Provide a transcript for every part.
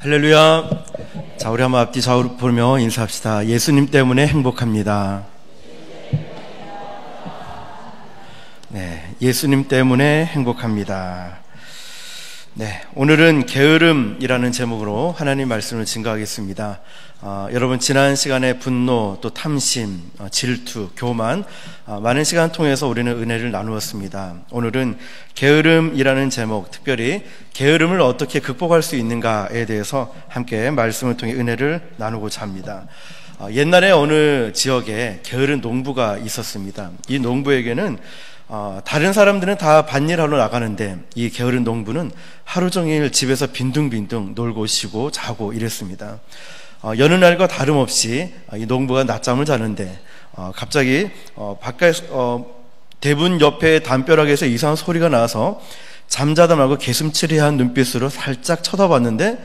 할렐루야. 자, 우리 한번 앞뒤 좌우로 보며 인사합시다. 예수님 때문에 행복합니다. 네, 예수님 때문에 행복합니다. 네, 오늘은 게으름이라는 제목으로 하나님 말씀을 증거하겠습니다. 여러분, 지난 시간에 분노, 또 탐심, 질투, 교만, 많은 시간 통해서 우리는 은혜를 나누었습니다. 오늘은 게으름이라는 제목, 특별히 게으름을 어떻게 극복할 수 있는가에 대해서 함께 말씀을 통해 은혜를 나누고자 합니다. 옛날에 어느 지역에 게으른 농부가 있었습니다. 이 농부에게는 다른 사람들은 다 밭일하러 나가는데 이 게으른 농부는 하루 종일 집에서 빈둥빈둥 놀고 쉬고 자고 이랬습니다. 여느 날과 다름없이 이 농부가 낮잠을 자는데 갑자기 바깥 대문 옆에 담벼락에서 이상한 소리가 나서 잠자다 말고 개슴츠레한 눈빛으로 살짝 쳐다봤는데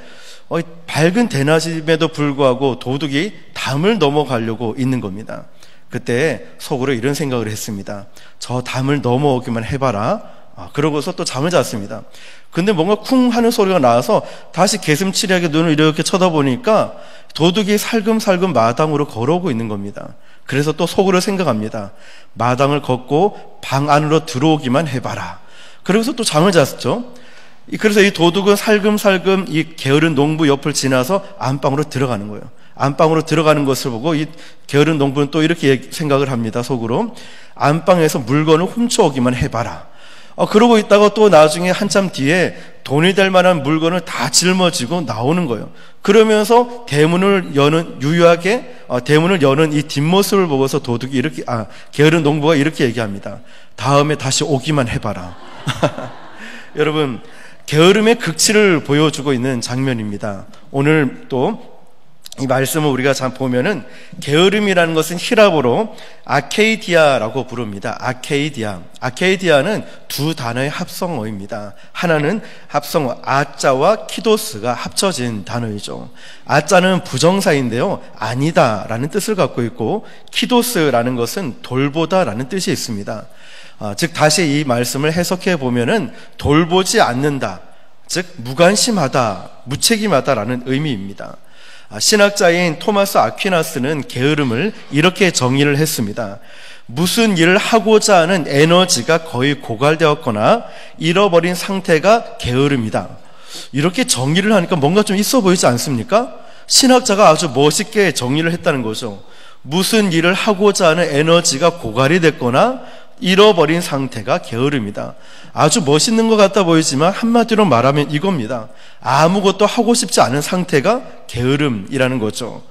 밝은 대낮임에도 불구하고 도둑이 담을 넘어가려고 있는 겁니다. 그때 속으로 이런 생각을 했습니다. 저 담을 넘어오기만 해봐라. 그러고서 또 잠을 잤습니다. 근데 뭔가 쿵 하는 소리가 나와서 다시 개슴츠레하게 눈을 이렇게 쳐다보니까 도둑이 살금살금 마당으로 걸어오고 있는 겁니다. 그래서 또 속으로 생각합니다. 마당을 걷고 방 안으로 들어오기만 해봐라. 그러고서 또 잠을 잤죠. 그래서 이 도둑은 살금살금 이 게으른 농부 옆을 지나서 안방으로 들어가는 거예요. 안방으로 들어가는 것을 보고 이 게으른 농부는 또 이렇게 생각을 합니다. 속으로 안방에서 물건을 훔쳐오기만 해봐라. 그러고 있다가 또 나중에 한참 뒤에 돈이 될 만한 물건을 다 짊어지고 나오는 거예요. 그러면서 대문을 여는 유유하게 대문을 여는 이 뒷모습을 보고서 도둑이 이렇게 게으른 농부가 이렇게 얘기합니다. 다음에 다시 오기만 해봐라. 여러분, 게으름의 극치를 보여주고 있는 장면입니다. 오늘 또 이 말씀을 우리가 잘 보면은 게으름이라는 것은 히라보로 아케이디아라고 부릅니다. 아케이디아는 두 단어의 합성어입니다. 하나는 합성어 아자와 키도스가 합쳐진 단어이죠. 아자는 부정사인데요, 아니다라는 뜻을 갖고 있고, 키도스라는 것은 돌보다라는 뜻이 있습니다. 즉 다시 이 말씀을 해석해 보면은 돌보지 않는다, 즉 무관심하다, 무책임하다라는 의미입니다. 신학자인 토마스 아퀴나스는 게으름을 이렇게 정의를 했습니다. 무슨 일을 하고자 하는 에너지가 거의 고갈되었거나 잃어버린 상태가 게으름이다. 이렇게 정의를 하니까 뭔가 좀 있어 보이지 않습니까? 신학자가 아주 멋있게 정의를 했다는 거죠. 무슨 일을 하고자 하는 에너지가 고갈이 됐거나 잃어버린 상태가 게으름이다. 아주 멋있는 것 같아 보이지만 한마디로 말하면 이겁니다. 아무것도 하고 싶지 않은 상태가 게으름이라는 거죠.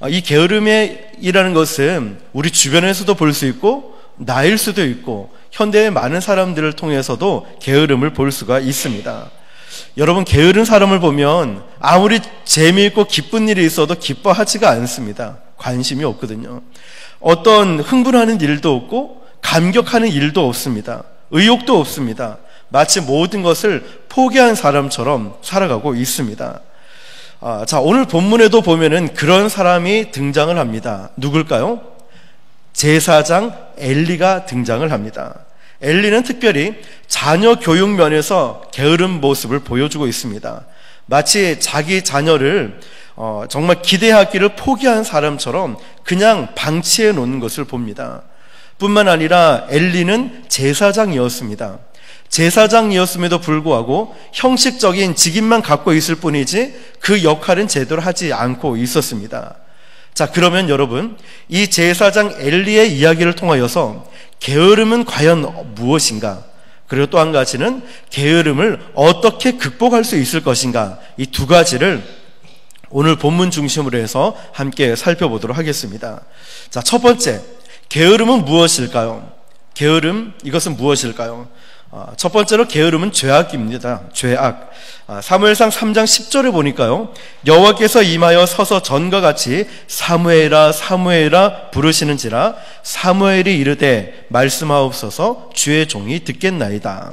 이 게으름이라는 것은 우리 주변에서도 볼 수 있고 나일 수도 있고 현대의 많은 사람들을 통해서도 게으름을 볼 수가 있습니다. 여러분, 게으른 사람을 보면 아무리 재미있고 기쁜 일이 있어도 기뻐하지가 않습니다. 관심이 없거든요. 어떤 흥분하는 일도 없고 감격하는 일도 없습니다. 의욕도 없습니다. 마치 모든 것을 포기한 사람처럼 살아가고 있습니다. 자, 오늘 본문에도 보면은 그런 사람이 등장을 합니다. 누굴까요? 제사장 엘리가 등장을 합니다. 엘리는 특별히 자녀 교육 면에서 게으른 모습을 보여주고 있습니다. 마치 자기 자녀를 정말 기대하기를 포기한 사람처럼 그냥 방치해 놓는 것을 봅니다. 뿐만 아니라 엘리는 제사장이었습니다. 제사장이었음에도 불구하고 형식적인 직임만 갖고 있을 뿐이지 그 역할은 제대로 하지 않고 있었습니다. 자, 그러면 여러분, 이 제사장 엘리의 이야기를 통하여서 게으름은 과연 무엇인가? 그리고 또 한 가지는 게으름을 어떻게 극복할 수 있을 것인가? 이 두 가지를 오늘 본문 중심으로 해서 함께 살펴보도록 하겠습니다. 자, 첫 번째, 게으름은 무엇일까요? 게으름, 이것은 무엇일까요? 첫 번째로 게으름은 죄악입니다. 죄악. 사무엘상 3장 10절에 보니까요, 여호와께서 임하여 서서 전과 같이 사무엘아 사무엘아 부르시는지라 사무엘이 이르되 말씀하옵소서 주의 종이 듣겠나이다.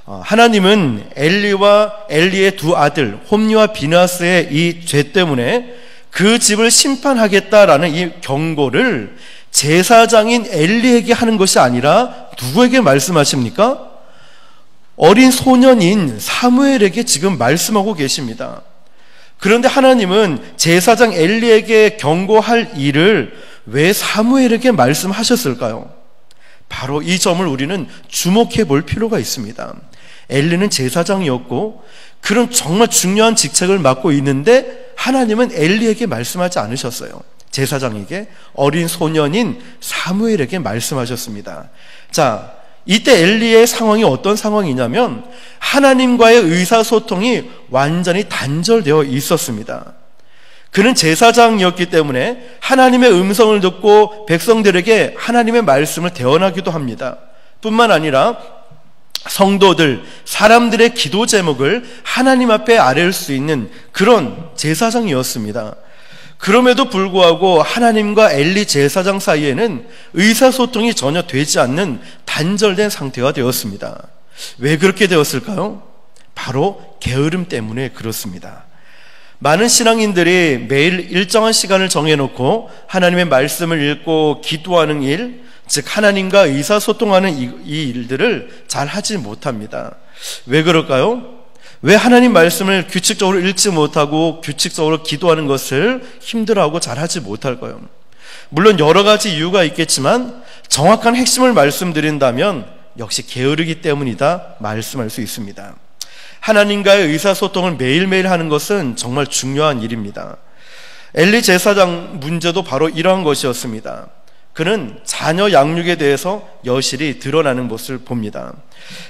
하나님은 엘리와 엘리의 두 아들 홈리와 비나스의 이 죄 때문에 그 집을 심판하겠다라는 이 경고를 제사장인 엘리에게 하는 것이 아니라 누구에게 말씀하십니까? 어린 소년인 사무엘에게 지금 말씀하고 계십니다. 그런데 하나님은 제사장 엘리에게 경고할 일을 왜 사무엘에게 말씀하셨을까요? 바로 이 점을 우리는 주목해 볼 필요가 있습니다. 엘리는 제사장이었고 그런 정말 중요한 직책을 맡고 있는데 하나님은 엘리에게 말씀하지 않으셨어요. 제사장에게, 어린 소년인 사무엘에게 말씀하셨습니다. 자, 이때 엘리의 상황이 어떤 상황이냐면 하나님과의 의사소통이 완전히 단절되어 있었습니다. 그는 제사장이었기 때문에 하나님의 음성을 듣고 백성들에게 하나님의 말씀을 대언하기도 합니다. 뿐만 아니라 성도들, 사람들의 기도 제목을 하나님 앞에 아뢰을 수 있는 그런 제사장이었습니다. 그럼에도 불구하고 하나님과 엘리 제사장 사이에는 의사소통이 전혀 되지 않는 단절된 상태가 되었습니다. 왜 그렇게 되었을까요? 바로 게으름 때문에 그렇습니다. 많은 신앙인들이 매일 일정한 시간을 정해놓고 하나님의 말씀을 읽고 기도하는 일, 즉 하나님과 의사소통하는 이 일들을 잘 하지 못합니다. 왜 그럴까요? 왜 하나님 말씀을 규칙적으로 읽지 못하고 규칙적으로 기도하는 것을 힘들어하고 잘하지 못할까요? 물론 여러 가지 이유가 있겠지만 정확한 핵심을 말씀드린다면 역시 게으르기 때문이다 말씀할 수 있습니다. 하나님과의 의사소통을 매일매일 하는 것은 정말 중요한 일입니다. 엘리 제사장 문제도 바로 이러한 것이었습니다. 그는 자녀 양육에 대해서 여실히 드러나는 모습을 봅니다.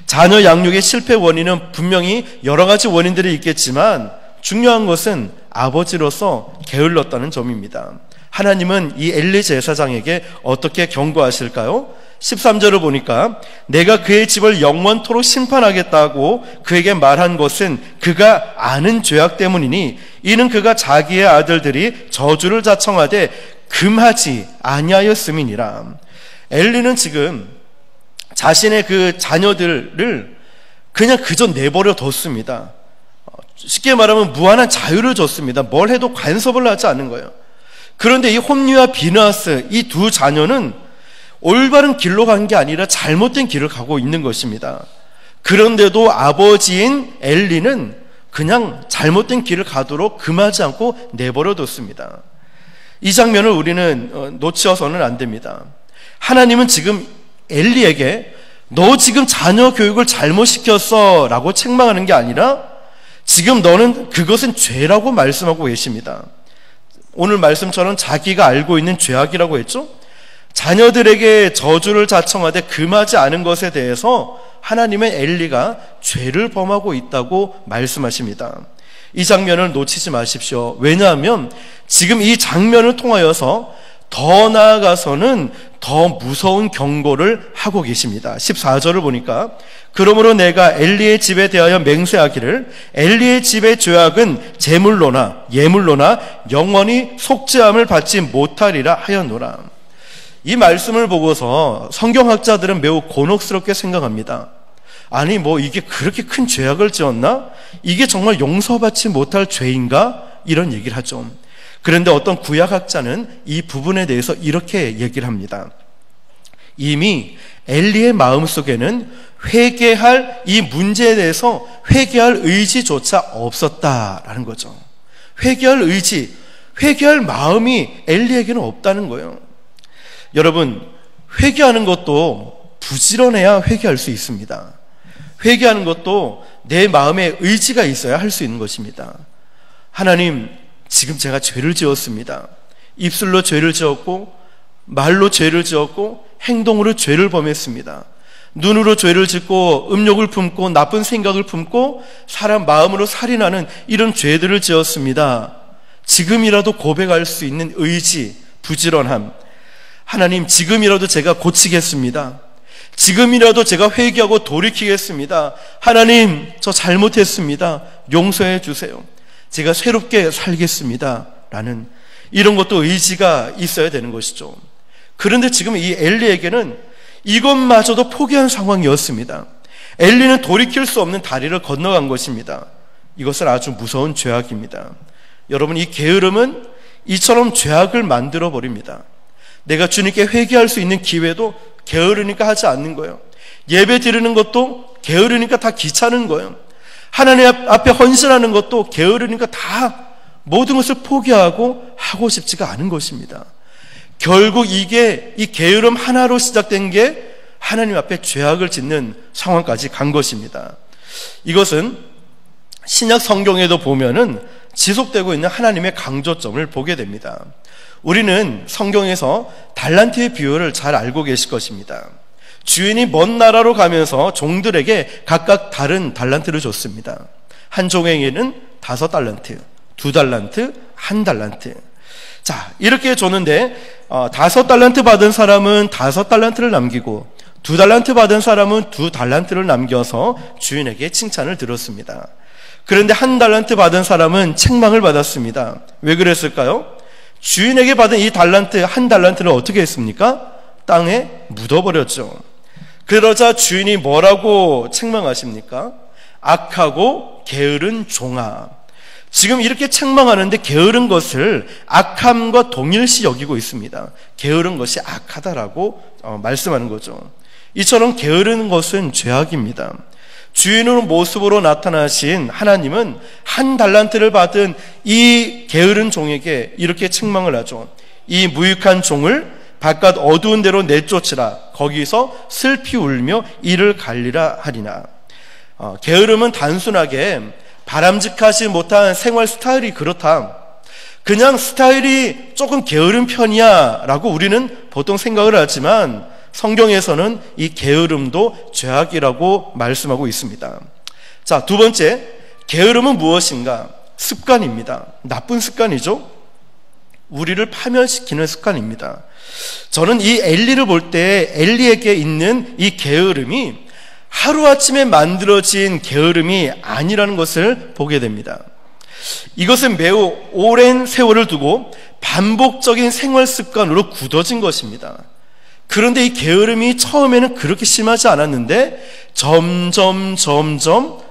자녀 양육의 실패 원인은 분명히 여러 가지 원인들이 있겠지만 중요한 것은 아버지로서 게을렀다는 점입니다. 하나님은 이 엘리 제사장에게 어떻게 경고하실까요? 13절을 보니까 내가 그의 집을 영원토록 심판하겠다고 그에게 말한 것은 그가 아는 죄악 때문이니 이는 그가 자기의 아들들이 저주를 자청하되 금하지 아니하였음이니라. 엘리는 지금 자신의 그 자녀들을 그냥 그저 내버려 뒀습니다. 쉽게 말하면 무한한 자유를 줬습니다. 뭘 해도 간섭을 하지 않는 거예요. 그런데 이 홈리와 비느하스 이 두 자녀는 올바른 길로 간 게 아니라 잘못된 길을 가고 있는 것입니다. 그런데도 아버지인 엘리는 그냥 잘못된 길을 가도록 금하지 않고 내버려 뒀습니다. 이 장면을 우리는 놓쳐서는 안 됩니다. 하나님은 지금 엘리에게 너 지금 자녀 교육을 잘못 시켰어 라고 책망하는 게 아니라 지금 너는 그것은 죄라고 말씀하고 계십니다. 오늘 말씀처럼 자기가 알고 있는 죄악이라고 했죠. 자녀들에게 저주를 자청하되 금하지 않은 것에 대해서 하나님의 엘리가 죄를 범하고 있다고 말씀하십니다. 이 장면을 놓치지 마십시오. 왜냐하면 지금 이 장면을 통하여서 더 나아가서는 더 무서운 경고를 하고 계십니다. 14절을 보니까 그러므로 내가 엘리의 집에 대하여 맹세하기를 엘리의 집의 죄악은 제물로나 예물로나 영원히 속죄함을 받지 못하리라 하였노라. 이 말씀을 보고서 성경학자들은 매우 곤혹스럽게 생각합니다. 아니 이게 그렇게 큰 죄악을 지었나? 이게 정말 용서받지 못할 죄인가? 이런 얘기를 하죠. 그런데 어떤 구약학자는 이 부분에 대해서 이렇게 얘기를 합니다. 이미 엘리의 마음속에는 회개할 이 문제에 대해서 회개할 의지조차 없었다라는 거죠. 회개할 의지, 회개할 마음이 엘리에게는 없다는 거예요. 여러분, 회개하는 것도 부지런해야 회개할 수 있습니다. 회개하는 것도 내 마음에 의지가 있어야 할 수 있는 것입니다. 하나님, 지금 제가 죄를 지었습니다. 입술로 죄를 지었고 말로 죄를 지었고 행동으로 죄를 범했습니다. 눈으로 죄를 짓고 음욕을 품고 나쁜 생각을 품고 사람 마음으로 살인하는 이런 죄들을 지었습니다. 지금이라도 고백할 수 있는 의지, 부지런함. 하나님, 지금이라도 제가 고치겠습니다. 지금이라도 제가 회개하고 돌이키겠습니다. 하나님, 저 잘못했습니다. 용서해 주세요. 제가 새롭게 살겠습니다. 라는 이런 것도 의지가 있어야 되는 것이죠. 그런데 지금 이 엘리에게는 이것마저도 포기한 상황이었습니다. 엘리는 돌이킬 수 없는 다리를 건너간 것입니다. 이것은 아주 무서운 죄악입니다. 여러분, 이 게으름은 이처럼 죄악을 만들어 버립니다. 내가 주님께 회개할 수 있는 기회도 게으르니까 하지 않는 거예요. 예배 드리는 것도 게으르니까 다 귀찮은 거예요. 하나님 앞에 헌신하는 것도 게으르니까 다 모든 것을 포기하고 하고 싶지가 않은 것입니다. 결국 이게 이 게으름 하나로 시작된 게 하나님 앞에 죄악을 짓는 상황까지 간 것입니다. 이것은 신약 성경에도 보면은 지속되고 있는 하나님의 강조점을 보게 됩니다. 우리는 성경에서 달란트의 비유를 잘 알고 계실 것입니다. 주인이 먼 나라로 가면서 종들에게 각각 다른 달란트를 줬습니다. 한 종에게는 5달란트, 2달란트, 1달란트. 자, 이렇게 줬는데 5달란트 받은 사람은 5달란트를 남기고 2달란트 받은 사람은 2달란트를 남겨서 주인에게 칭찬을 들었습니다. 그런데 1달란트 받은 사람은 책망을 받았습니다. 왜 그랬을까요? 주인에게 받은 이 달란트, 1달란트를 어떻게 했습니까? 땅에 묻어버렸죠. 그러자 주인이 뭐라고 책망하십니까? 악하고 게으른 종아. 지금 이렇게 책망하는데 게으른 것을 악함과 동일시 여기고 있습니다. 게으른 것이 악하다라고 말씀하는 거죠. 이처럼 게으른 것은 죄악입니다. 주인의 모습으로 나타나신 하나님은 1달란트를 받은 이 게으른 종에게 이렇게 책망을 하죠. 이 무익한 종을 바깥 어두운 데로 내쫓으라. 거기서 슬피 울며 이를 갈리라 하리나. 게으름은 단순하게 바람직하지 못한 생활 스타일이 그렇다, 그냥 스타일이 조금 게으른 편이야 라고 우리는 보통 생각을 하지만 성경에서는 이 게으름도 죄악이라고 말씀하고 있습니다. 자, 두 번째, 게으름은 무엇인가? 습관입니다. 나쁜 습관이죠. 우리를 파멸시키는 습관입니다. 저는 이 엘리를 볼 때 엘리에게 있는 이 게으름이 하루아침에 만들어진 게으름이 아니라는 것을 보게 됩니다. 이것은 매우 오랜 세월을 두고 반복적인 생활 습관으로 굳어진 것입니다. 그런데 이 게으름이 처음에는 그렇게 심하지 않았는데 점점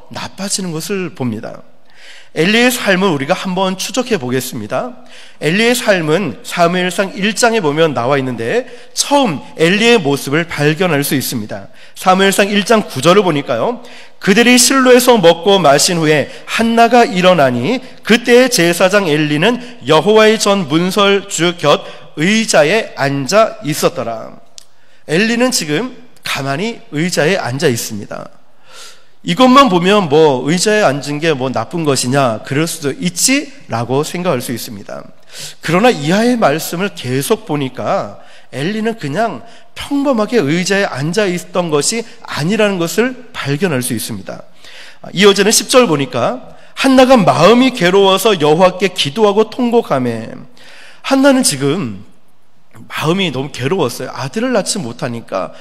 나빠지는 것을 봅니다. 엘리의 삶을 우리가 한번 추적해 보겠습니다. 엘리의 삶은 사무엘상 1장에 보면 나와 있는데 처음 엘리의 모습을 발견할 수 있습니다. 사무엘상 1장 9절을 보니까요, 그들이 실로에서 먹고 마신 후에 한나가 일어나니 그때의 제사장 엘리는 여호와의 전 문설주 곁 의자에 앉아 있었더라. 엘리는 지금 가만히 의자에 앉아 있습니다. 이것만 보면 의자에 앉은 게 나쁜 것이냐, 그럴 수도 있지라고 생각할 수 있습니다. 그러나 이하의 말씀을 계속 보니까 엘리는 그냥 평범하게 의자에 앉아 있던 것이 아니라는 것을 발견할 수 있습니다. 이어지는 10절 보니까 한나가 마음이 괴로워서 여호와께 기도하고 통곡하매, 한나는 지금 마음이 너무 괴로웠어요. 아들을 낳지 못하니까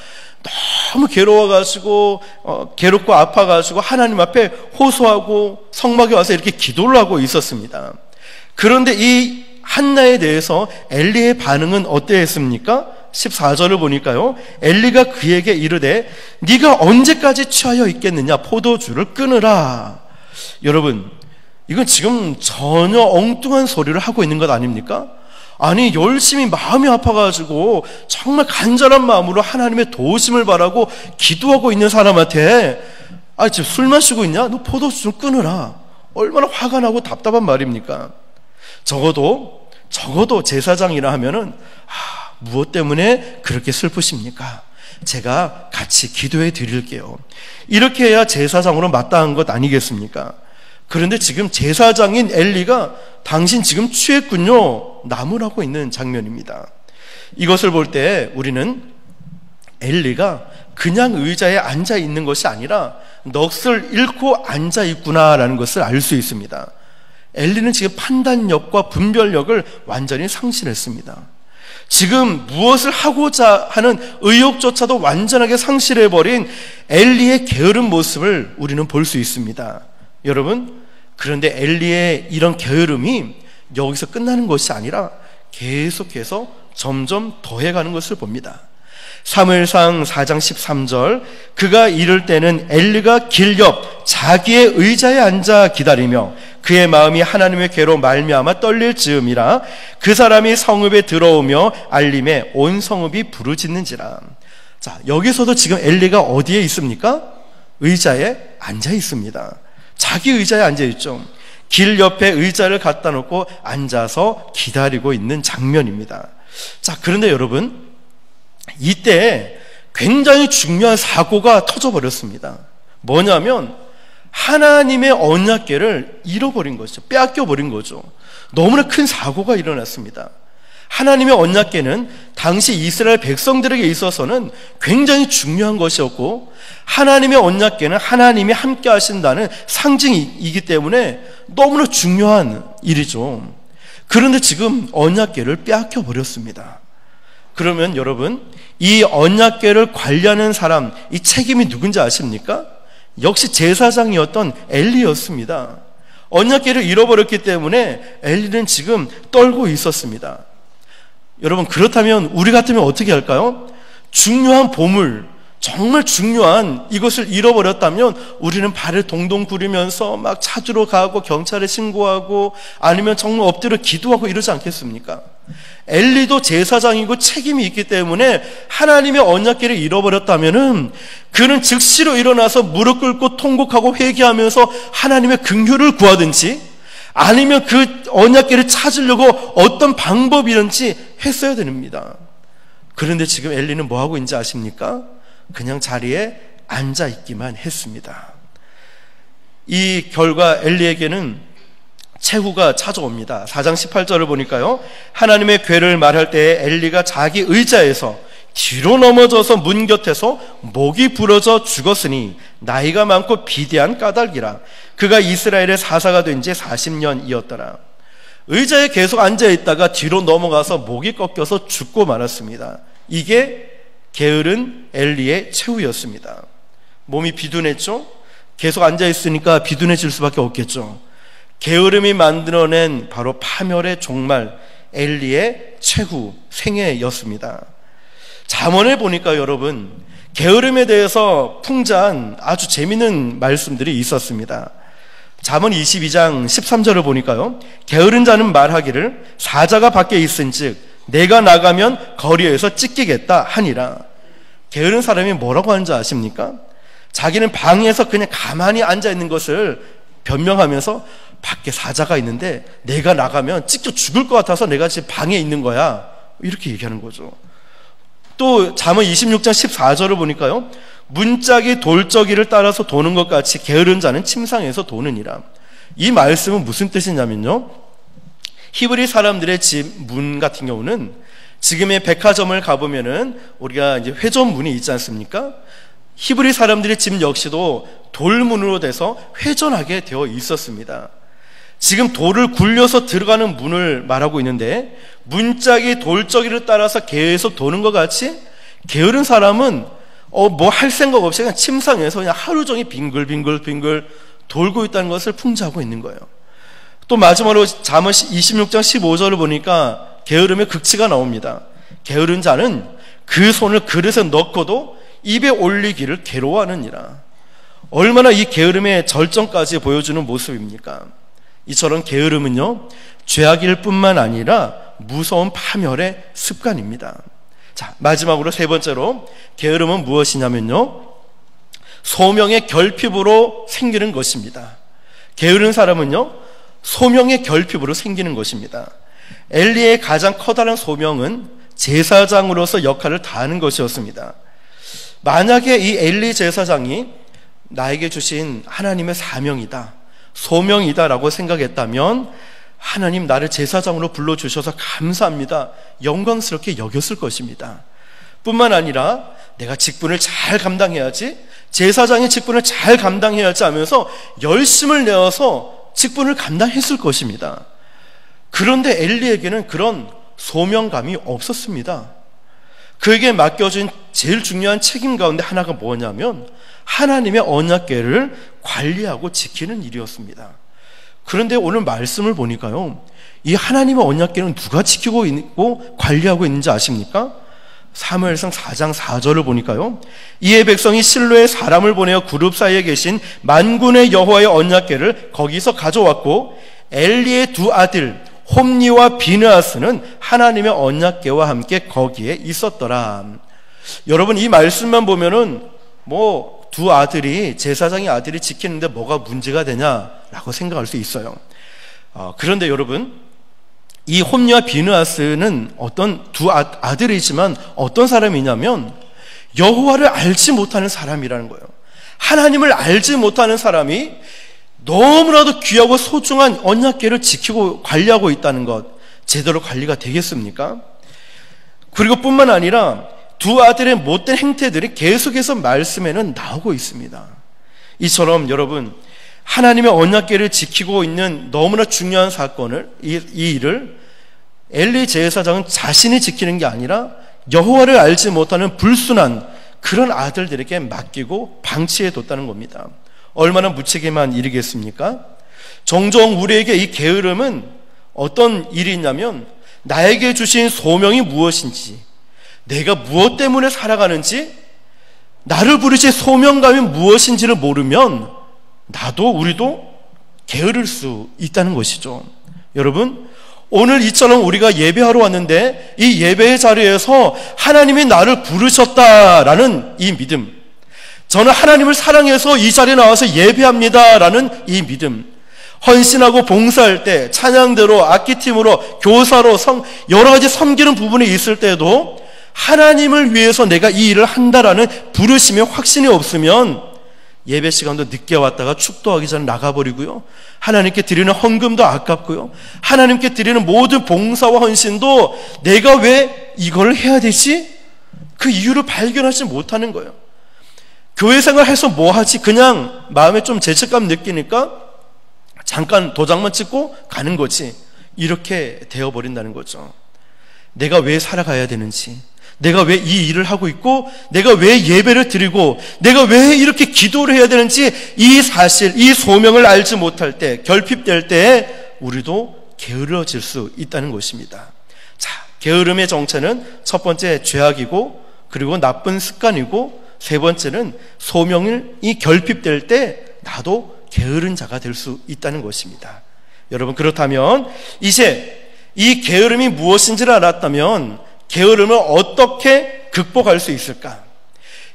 너무 괴로워가지고 괴롭고 아파가지고 하나님 앞에 호소하고 성막에 와서 이렇게 기도를 하고 있었습니다. 그런데 이 한나에 대해서 엘리의 반응은 어땠습니까? 14절을 보니까요, 엘리가 그에게 이르되 네가 언제까지 취하여 있겠느냐, 포도주를 끊으라. 여러분, 이건 지금 전혀 엉뚱한 소리를 하고 있는 것 아닙니까? 아니, 열심히 마음이 아파가지고 정말 간절한 마음으로 하나님의 도우심을 바라고 기도하고 있는 사람한테 지금 술 마시고 있냐? 너 포도주 좀 끊으라. 얼마나 화가 나고 답답한 말입니까? 적어도 제사장이라 하면은 무엇 때문에 그렇게 슬프십니까? 제가 같이 기도해 드릴게요. 이렇게 해야 제사장으로 마땅한 것 아니겠습니까? 그런데 지금 제사장인 엘리가 당신 지금 취했군요, 나무라고 있는 장면입니다. 이것을 볼 때 우리는 엘리가 그냥 의자에 앉아 있는 것이 아니라 넋을 잃고 앉아 있구나라는 것을 알 수 있습니다. 엘리는 지금 판단력과 분별력을 완전히 상실했습니다. 지금 무엇을 하고자 하는 의욕조차도 완전하게 상실해버린 엘리의 게으른 모습을 우리는 볼 수 있습니다. 여러분, 그런데 엘리의 이런 게으름이 여기서 끝나는 것이 아니라 계속해서 점점 더해가는 것을 봅니다. 사무엘상 4장 13절, 그가 이를 때는 엘리가 길 옆 자기의 의자에 앉아 기다리며 그의 마음이 하나님의 괴로 말미암아 떨릴 즈음이라 그 사람이 성읍에 들어오며 알림에 온 성읍이 부르짖는지라. 자, 여기서도 지금 엘리가 어디에 있습니까? 의자에 앉아 있습니다. 자기 의자에 앉아 있죠. 길 옆에 의자를 갖다 놓고 앉아서 기다리고 있는 장면입니다. 자, 그런데 여러분, 이때 굉장히 중요한 사고가 터져버렸습니다. 뭐냐면 하나님의 언약궤를 잃어버린 거죠. 빼앗겨버린 거죠. 너무나 큰 사고가 일어났습니다. 하나님의 언약궤는 당시 이스라엘 백성들에게 있어서는 굉장히 중요한 것이었고, 하나님의 언약궤는 하나님이 함께 하신다는 상징이기 때문에 너무나 중요한 일이죠. 그런데 지금 언약궤를 빼앗겨 버렸습니다. 그러면 여러분, 이 언약궤를 관리하는 사람, 이 책임이 누군지 아십니까? 역시 제사장이었던 엘리였습니다. 언약궤를 잃어버렸기 때문에 엘리는 지금 떨고 있었습니다. 여러분, 그렇다면 우리 같으면 어떻게 할까요? 중요한 보물, 정말 중요한 이것을 잃어버렸다면 우리는 발을 동동 구르면서 막 찾으러 가고 경찰에 신고하고 아니면 정말 엎드려 기도하고 이러지 않겠습니까? 엘리도 제사장이고 책임이 있기 때문에 하나님의 언약궤를 잃어버렸다면은 그는 즉시로 일어나서 무릎 꿇고 통곡하고 회개하면서 하나님의 긍휼을 구하든지 아니면 그 언약궤를 찾으려고 어떤 방법이든지 했어야 됩니다. 그런데 지금 엘리는 뭐 하고 있는지 아십니까? 그냥 자리에 앉아 있기만 했습니다. 이 결과 엘리에게는 최후가 찾아옵니다. 4장 18절을 보니까요, 하나님의 궤를 말할 때에 엘리가 자기 의자에서 뒤로 넘어져서 문 곁에서 목이 부러져 죽었으니 나이가 많고 비대한 까닭이라. 그가 이스라엘의 사사가 된 지 40년이었더라. 의자에 계속 앉아있다가 뒤로 넘어가서 목이 꺾여서 죽고 말았습니다. 이게 게으른 엘리의 최후였습니다. 몸이 비둔했죠? 계속 앉아있으니까 비둔해질 수밖에 없겠죠. 게으름이 만들어낸 바로 파멸의 종말, 엘리의 최후 생애였습니다. 잠언을 보니까 여러분, 게으름에 대해서 풍자한 아주 재미있는 말씀들이 있었습니다. 잠언 22장 13절을 보니까요, 게으른 자는 말하기를 사자가 밖에 있은즉 내가 나가면 거리에서 찢기겠다 하니라. 게으른 사람이 뭐라고 하는지 아십니까? 자기는 방에서 그냥 가만히 앉아있는 것을 변명하면서 밖에 사자가 있는데 내가 나가면 찢겨 죽을 것 같아서 내가 지금 방에 있는 거야, 이렇게 얘기하는 거죠. 또 잠언 26장 14절을 보니까요, 문짝이 돌적이를 따라서 도는 것 같이 게으른 자는 침상에서 도느니라. 이 말씀은 무슨 뜻이냐면요, 히브리 사람들의 집 문 같은 경우는 지금의 백화점을 가보면은 우리가 이제 회전문이 있지 않습니까? 히브리 사람들의 집 역시도 돌문으로 돼서 회전하게 되어 있었습니다. 지금 돌을 굴려서 들어가는 문을 말하고 있는데, 문짝이 돌적이를 따라서 계속 도는 것 같이 게으른 사람은 뭐 할 생각 없이 그냥 침상에서 그냥 하루 종일 빙글빙글 돌고 있다는 것을 풍자하고 있는 거예요. 또 마지막으로 잠언 26장 15절을 보니까 게으름의 극치가 나옵니다. 게으른 자는 그 손을 그릇에 넣고도 입에 올리기를 괴로워하느니라. 얼마나 이 게으름의 절정까지 보여주는 모습입니까? 이처럼 게으름은요, 죄악일 뿐만 아니라 무서운 파멸의 습관입니다. 자, 마지막으로 세 번째로 게으름은 무엇이냐면요, 소명의 결핍으로 생기는 것입니다. 게으른 사람은요, 소명의 결핍으로 생기는 것입니다. 엘리의 가장 커다란 소명은 제사장으로서 역할을 다하는 것이었습니다. 만약에 이 엘리 제사장이 나에게 주신 하나님의 사명이다, 소명이다 라고 생각했다면 하나님 나를 제사장으로 불러주셔서 감사합니다, 영광스럽게 여겼을 것입니다. 뿐만 아니라 내가 직분을 잘 감당해야지, 제사장의 직분을 잘 감당해야지 하면서 열심을 내어서 직분을 감당했을 것입니다. 그런데 엘리에게는 그런 소명감이 없었습니다. 그에게 맡겨진 제일 중요한 책임 가운데 하나가 뭐냐면 하나님의 언약궤를 관리하고 지키는 일이었습니다. 그런데 오늘 말씀을 보니까요, 이 하나님의 언약궤는 누가 지키고 있고 관리하고 있는지 아십니까? 사무엘상 4장 4절을 보니까요, 이에 백성이 실로에 사람을 보내어 그룹 사이에 계신 만군의 여호와의 언약궤를 거기서 가져왔고 엘리의 두 아들 홈니와 비느하스는 하나님의 언약궤와 함께 거기에 있었더라. 여러분, 이 말씀만 보면은 두 아들이, 제사장의 아들이 지키는데 뭐가 문제가 되냐라고 생각할 수 있어요. 그런데 여러분, 이 홈리와 비느하스는 어떤 두 아들이지만 어떤 사람이냐면 여호와를 알지 못하는 사람이라는 거예요. 하나님을 알지 못하는 사람이 너무나도 귀하고 소중한 언약궤를 지키고 관리하고 있다는 것, 제대로 관리가 되겠습니까? 그리고 뿐만 아니라 두 아들의 못된 행태들이 계속해서 말씀에는 나오고 있습니다. 이처럼 여러분, 하나님의 언약궤를 지키고 있는 너무나 중요한 사건을, 이 일을 엘리 제사장은 자신이 지키는 게 아니라 여호와를 알지 못하는 불순한 그런 아들들에게 맡기고 방치해 뒀다는 겁니다. 얼마나 무책임한 일이겠습니까? 종종 우리에게 이 게으름은 어떤 일이 있냐면, 나에게 주신 소명이 무엇인지, 내가 무엇 때문에 살아가는지, 나를 부르신 소명감이 무엇인지를 모르면 우리도 게으를 수 있다는 것이죠. 여러분, 오늘 이처럼 우리가 예배하러 왔는데 이 예배의 자리에서 하나님이 나를 부르셨다라는 이 믿음, 저는 하나님을 사랑해서 이 자리에 나와서 예배합니다라는 이 믿음, 헌신하고 봉사할 때 찬양대로, 악기팀으로, 교사로, 여러 가지 섬기는 부분이 있을 때도 하나님을 위해서 내가 이 일을 한다라는 부르심의 확신이 없으면 예배 시간도 늦게 왔다가 축도하기 전에 나가버리고요, 하나님께 드리는 헌금도 아깝고요, 하나님께 드리는 모든 봉사와 헌신도 내가 왜 이걸 해야 되지? 그 이유를 발견하지 못하는 거예요. 교회 생활해서 뭐 하지? 그냥 마음에 좀 죄책감 느끼니까 잠깐 도장만 찍고 가는 거지. 이렇게 되어버린다는 거죠. 내가 왜 살아가야 되는지, 내가 왜 이 일을 하고 있고, 내가 왜 예배를 드리고, 내가 왜 이렇게 기도를 해야 되는지, 이 사실, 이 소명을 알지 못할 때, 결핍될 때 우리도 게으러질 수 있다는 것입니다. 자, 게으름의 정체는 첫 번째 죄악이고, 그리고 나쁜 습관이고, 세 번째는 소명이 결핍될 때 나도 게으른 자가 될 수 있다는 것입니다. 여러분, 그렇다면 이제 이 게으름이 무엇인지를 알았다면 게으름을 어떻게 극복할 수 있을까?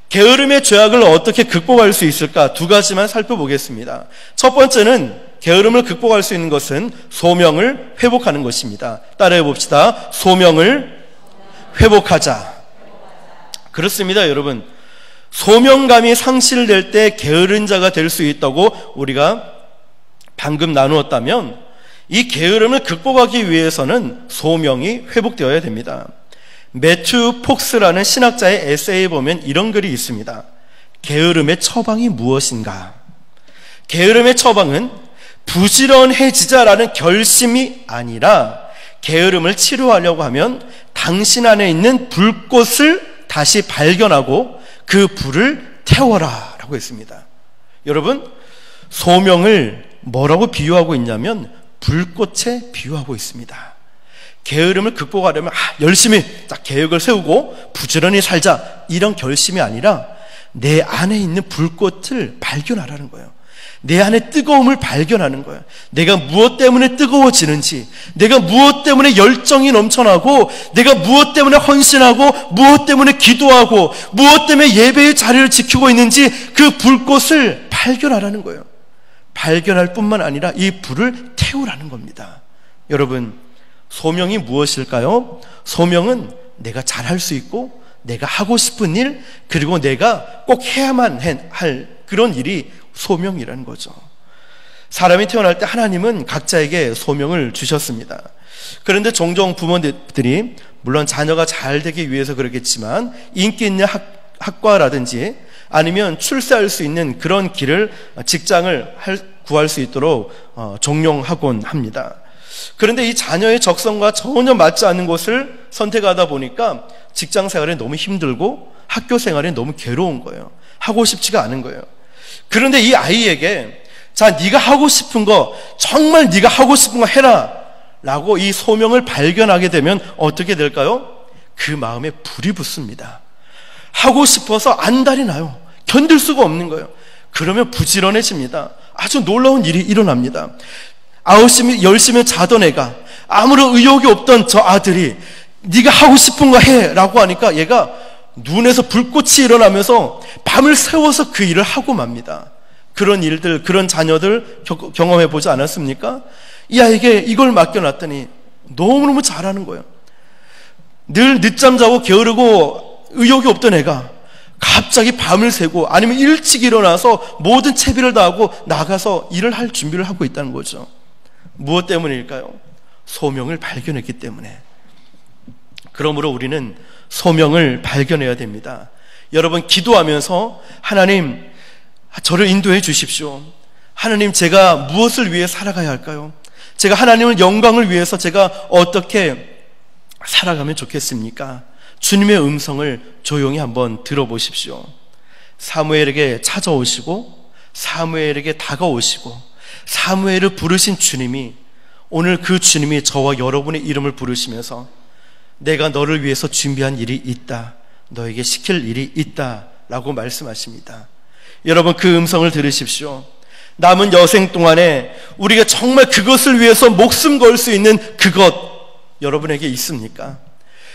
게으름의 죄악을 어떻게 극복할 수 있을까? 두 가지만 살펴보겠습니다. 첫 번째는 게으름을 극복할 수 있는 것은 소명을 회복하는 것입니다. 따라해 봅시다. 소명을 회복하자. 그렇습니다, 여러분. 소명감이 상실될 때 게으른 자가 될 수 있다고 우리가 방금 나누었다면, 이 게으름을 극복하기 위해서는 소명이 회복되어야 됩니다. 매튜 폭스라는 신학자의 에세이에 보면 이런 글이 있습니다. 게으름의 처방이 무엇인가? 게으름의 처방은 부지런해지자라는 결심이 아니라, 게으름을 치료하려고 하면 당신 안에 있는 불꽃을 다시 발견하고 그 불을 태워라 라고 했습니다. 여러분, 소명을 뭐라고 비유하고 있냐면 불꽃에 비유하고 있습니다. 게으름을 극복하려면 열심히 딱 계획을 세우고 부지런히 살자, 이런 결심이 아니라 내 안에 있는 불꽃을 발견하라는 거예요. 내 안에 뜨거움을 발견하는 거예요. 내가 무엇 때문에 뜨거워지는지, 내가 무엇 때문에 열정이 넘쳐나고, 내가 무엇 때문에 헌신하고, 무엇 때문에 기도하고, 무엇 때문에 예배의 자리를 지키고 있는지 그 불꽃을 발견하라는 거예요. 발견할 뿐만 아니라 이 불을 태우라는 겁니다. 여러분, 소명이 무엇일까요? 소명은 내가 잘할 수 있고, 내가 하고 싶은 일, 그리고 내가 꼭 해야만 할 그런 일이 소명이라는 거죠. 사람이 태어날 때 하나님은 각자에게 소명을 주셨습니다. 그런데 종종 부모들이, 물론 자녀가 잘 되기 위해서 그렇겠지만, 인기 있는 학과라든지 아니면 출세할 수 있는 그런 길을, 직장을 구할 수 있도록 종용하곤 합니다. 그런데 이 자녀의 적성과 전혀 맞지 않는 곳을 선택하다 보니까 직장 생활이 너무 힘들고 학교 생활이 너무 괴로운 거예요. 하고 싶지가 않은 거예요. 그런데 이 아이에게, 자, 네가 하고 싶은 거, 정말 네가 하고 싶은 거 해라 라고 이 소명을 발견하게 되면 어떻게 될까요? 그 마음에 불이 붙습니다. 하고 싶어서 안달이 나요. 견딜 수가 없는 거예요. 그러면 부지런해집니다. 아주 놀라운 일이 일어납니다. 열심히 자던 애가, 아무런 의욕이 없던 저 아들이 네가 하고 싶은 거 해 라고 하니까 얘가 눈에서 불꽃이 일어나면서 밤을 새워서 그 일을 하고 맙니다. 그런 일들, 그런 자녀들 경험해 보지 않았습니까? 이 아이에게 이걸 맡겨놨더니 너무너무 잘하는 거예요. 늘 늦잠 자고 게으르고 의욕이 없던 애가 갑자기 밤을 새고 아니면 일찍 일어나서 모든 채비를 다하고 나가서 일을 할 준비를 하고 있다는 거죠. 무엇 때문일까요? 소명을 발견했기 때문에. 그러므로 우리는 소명을 발견해야 됩니다. 여러분, 기도하면서 하나님, 저를 인도해 주십시오. 하나님, 제가 무엇을 위해 살아가야 할까요? 제가 하나님의 영광을 위해서 제가 어떻게 살아가면 좋겠습니까? 주님의 음성을 조용히 한번 들어보십시오. 사무엘에게 찾아오시고 사무엘에게 다가오시고 사무엘을 부르신 주님이, 오늘 그 주님이 저와 여러분의 이름을 부르시면서 내가 너를 위해서 준비한 일이 있다, 너에게 시킬 일이 있다 라고 말씀하십니다. 여러분, 그 음성을 들으십시오. 남은 여생 동안에 우리가 정말 그것을 위해서 목숨 걸 수 있는 그것 여러분에게 있습니까?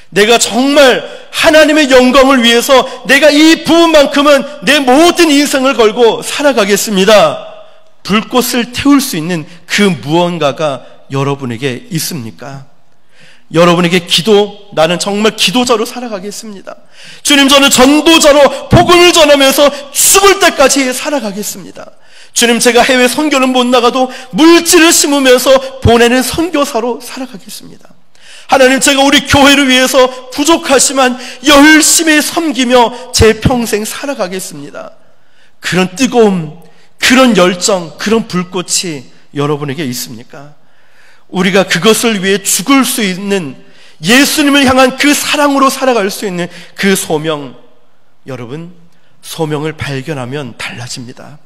내가 정말 하나님의 영광을 위해서 내가 이 부분만큼은 내 모든 인생을 걸고 살아가겠습니다. 불꽃을 태울 수 있는 그 무언가가 여러분에게 있습니까? 여러분에게 나는 정말 기도자로 살아가겠습니다. 주님, 저는 전도자로 복음을 전하면서 죽을 때까지 살아가겠습니다. 주님, 제가 해외 선교는 못 나가도 물질을 심으면서 보내는 선교사로 살아가겠습니다. 하나님, 제가 우리 교회를 위해서 부족하지만 열심히 섬기며 제 평생 살아가겠습니다. 그런 뜨거움, 그런 열정, 그런 불꽃이 여러분에게 있습니까? 우리가 그것을 위해 죽을 수 있는, 예수님을 향한 그 사랑으로 살아갈 수 있는 그 소명, 여러분, 소명을 발견하면 달라집니다.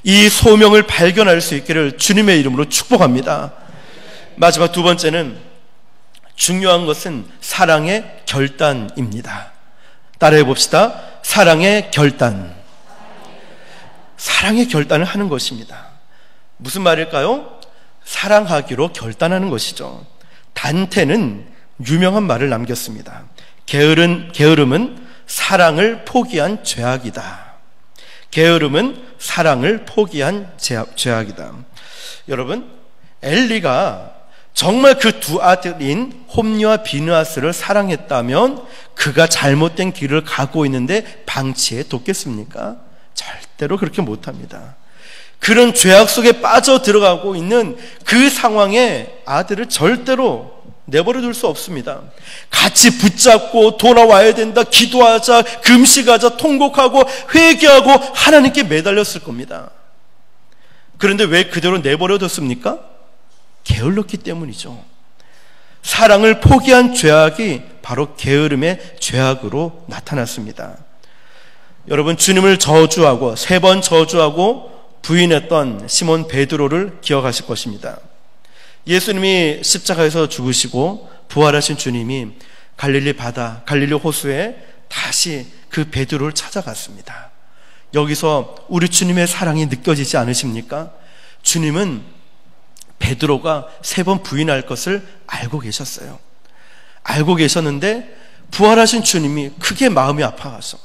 이 소명을 발견할 수 있기를 주님의 이름으로 축복합니다. 마지막 두 번째는, 중요한 것은 사랑의 결단입니다. 따라해 봅시다. 사랑의 결단. 사랑의 결단을 하는 것입니다. 무슨 말일까요? 사랑하기로 결단하는 것이죠. 단테는 유명한 말을 남겼습니다. 게으름은 사랑을 포기한 죄악이다. 게으름은 사랑을 포기한 죄악이다. 여러분, 엘리가 정말 그 두 아들인 홈리와 비느하스를 사랑했다면 그가 잘못된 길을 가고 있는데 방치해 뒀겠습니까? 절대로 그렇게 못합니다. 그런 죄악 속에 빠져 들어가고 있는 그 상황에 아들을 절대로 내버려 둘 수 없습니다. 같이 붙잡고 돌아와야 된다, 기도하자, 금식하자, 통곡하고 회개하고 하나님께 매달렸을 겁니다. 그런데 왜 그대로 내버려 뒀습니까? 게을렀기 때문이죠. 사랑을 포기한 죄악이 바로 게으름의 죄악으로 나타났습니다. 여러분, 주님을 저주하고 3번 저주하고 부인했던 시몬 베드로를 기억하실 것입니다. 예수님이 십자가에서 죽으시고 부활하신 주님이 갈릴리 바다, 갈릴리 호수에 다시 그 베드로를 찾아갔습니다. 여기서 우리 주님의 사랑이 느껴지지 않으십니까? 주님은 베드로가 3번 부인할 것을 알고 계셨어요. 알고 계셨는데 부활하신 주님이 크게 마음이 아파갔어요.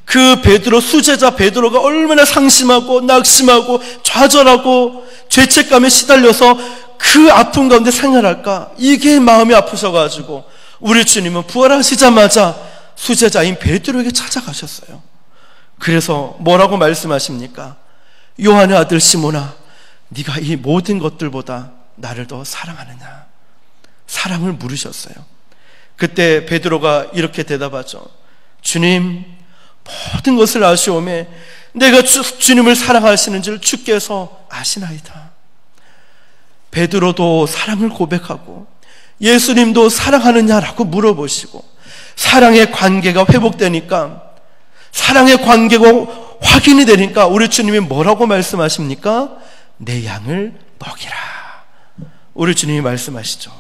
그 베드로, 수제자 베드로가 얼마나 상심하고 낙심하고 좌절하고 죄책감에 시달려서 그 아픔 가운데 생활할까, 이게 마음이 아프셔가지고 우리 주님은 부활하시자마자 수제자인 베드로에게 찾아가셨어요. 그래서 뭐라고 말씀하십니까? 요한의 아들 시몬아, 네가 이 모든 것들보다 나를 더 사랑하느냐? 사랑을 물으셨어요. 그때 베드로가 이렇게 대답하죠. 주님, 모든 것을 아시오매 내가 주님을 사랑하시는 줄 주께서 아시나이다. 베드로도 사랑을 고백하고 예수님도 사랑하느냐라고 물어보시고 사랑의 관계가 회복되니까, 사랑의 관계가 확인이 되니까 우리 주님이 뭐라고 말씀하십니까? 내 양을 먹이라. 우리 주님이 말씀하시죠.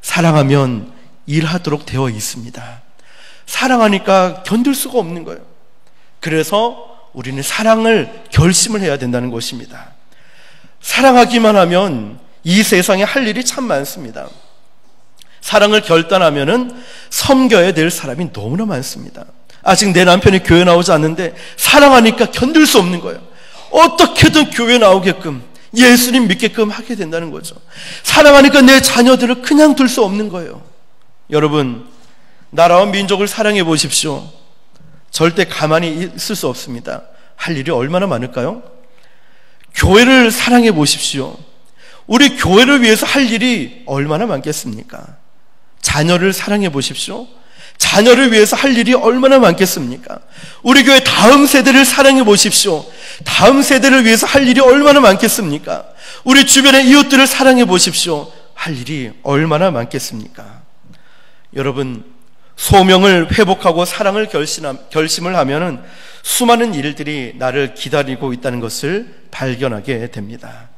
사랑하면 일하도록 되어 있습니다. 사랑하니까 견딜 수가 없는 거예요. 그래서 우리는 사랑을 결심을 해야 된다는 것입니다. 사랑하기만 하면 이 세상에 할 일이 참 많습니다. 사랑을 결단하면은 섬겨야 될 사람이 너무나 많습니다. 아직 내 남편이 교회 나오지 않는데 사랑하니까 견딜 수 없는 거예요. 어떻게든 교회 나오게끔, 예수님 믿게끔 하게 된다는 거죠. 사랑하니까 내 자녀들을 그냥 둘 수 없는 거예요. 여러분, 나라와 민족을 사랑해 보십시오. 절대 가만히 있을 수 없습니다. 할 일이 얼마나 많을까요? 교회를 사랑해 보십시오. 우리 교회를 위해서 할 일이 얼마나 많겠습니까? 자녀를 사랑해 보십시오. 자녀를 위해서 할 일이 얼마나 많겠습니까? 우리 교회 다음 세대를 사랑해 보십시오. 다음 세대를 위해서 할 일이 얼마나 많겠습니까? 우리 주변의 이웃들을 사랑해 보십시오. 할 일이 얼마나 많겠습니까? 여러분, 소명을 회복하고 사랑을 결심을 하면은 수많은 일들이 나를 기다리고 있다는 것을 발견하게 됩니다.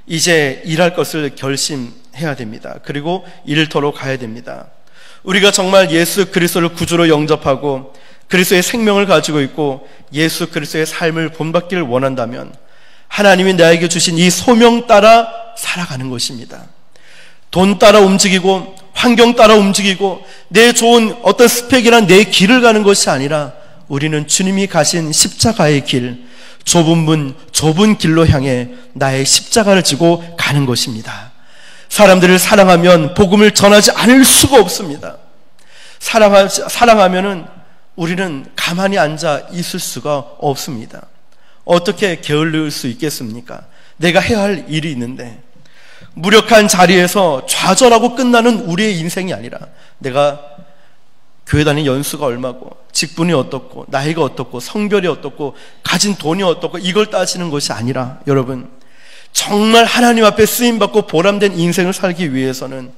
이제 일할 것을 결심해야 됩니다. 그리고 일터로 가야 됩니다. 우리가 정말 예수 그리스도를 구주로 영접하고 그리스도의 생명을 가지고 있고 예수 그리스도의 삶을 본받기를 원한다면 하나님이 나에게 주신 이 소명 따라 살아가는 것입니다. 돈 따라 움직이고 환경 따라 움직이고 내 좋은 어떤 스펙이나 내 길을 가는 것이 아니라 우리는 주님이 가신 십자가의 길, 좁은 문, 좁은 길로 향해 나의 십자가를 지고 가는 것입니다. 사람들을 사랑하면 복음을 전하지 않을 수가 없습니다. 사랑하면은 우리는 가만히 앉아 있을 수가 없습니다. 어떻게 게을릴 수 있겠습니까? 내가 해야 할 일이 있는데 무력한 자리에서 좌절하고 끝나는 우리의 인생이 아니라 내가 교회 다닌 연수가 얼마고 직분이 어떻고 나이가 어떻고 성별이 어떻고 가진 돈이 어떻고 이걸 따지는 것이 아니라 여러분, 정말 하나님 앞에 쓰임받고 보람된 인생을 살기 위해서는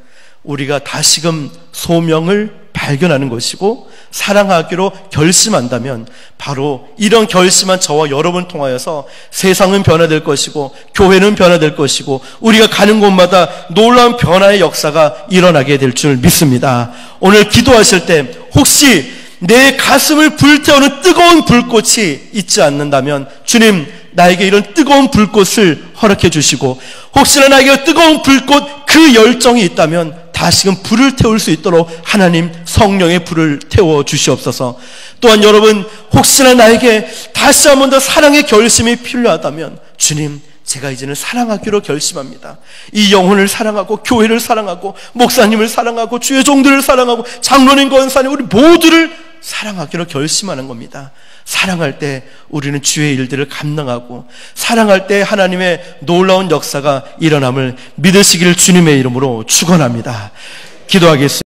우리가 다시금 소명을 발견하는 것이고 사랑하기로 결심한다면 바로 이런 결심한 저와 여러분을 통하여서 세상은 변화될 것이고 교회는 변화될 것이고 우리가 가는 곳마다 놀라운 변화의 역사가 일어나게 될 줄 믿습니다. 오늘 기도하실 때 혹시 내 가슴을 불태우는 뜨거운 불꽃이 있지 않는다면 주님, 나에게 이런 뜨거운 불꽃을 허락해 주시고 혹시나 나에게 뜨거운 불꽃 그 열정이 있다면 다시금 불을 태울 수 있도록 하나님 성령의 불을 태워 주시옵소서. 또한 여러분, 혹시나 나에게 다시 한 번 더 사랑의 결심이 필요하다면 주님, 제가 이제는 사랑하기로 결심합니다. 이 영혼을 사랑하고 교회를 사랑하고 목사님을 사랑하고 주의 종들을 사랑하고 장로님, 권사님, 우리 모두를 사랑하기로 결심하는 겁니다. 사랑할 때 우리는 주의 일들을 감당하고 사랑할 때 하나님의 놀라운 역사가 일어남을 믿으시기를 주님의 이름으로 축원합니다. 기도하겠습니다.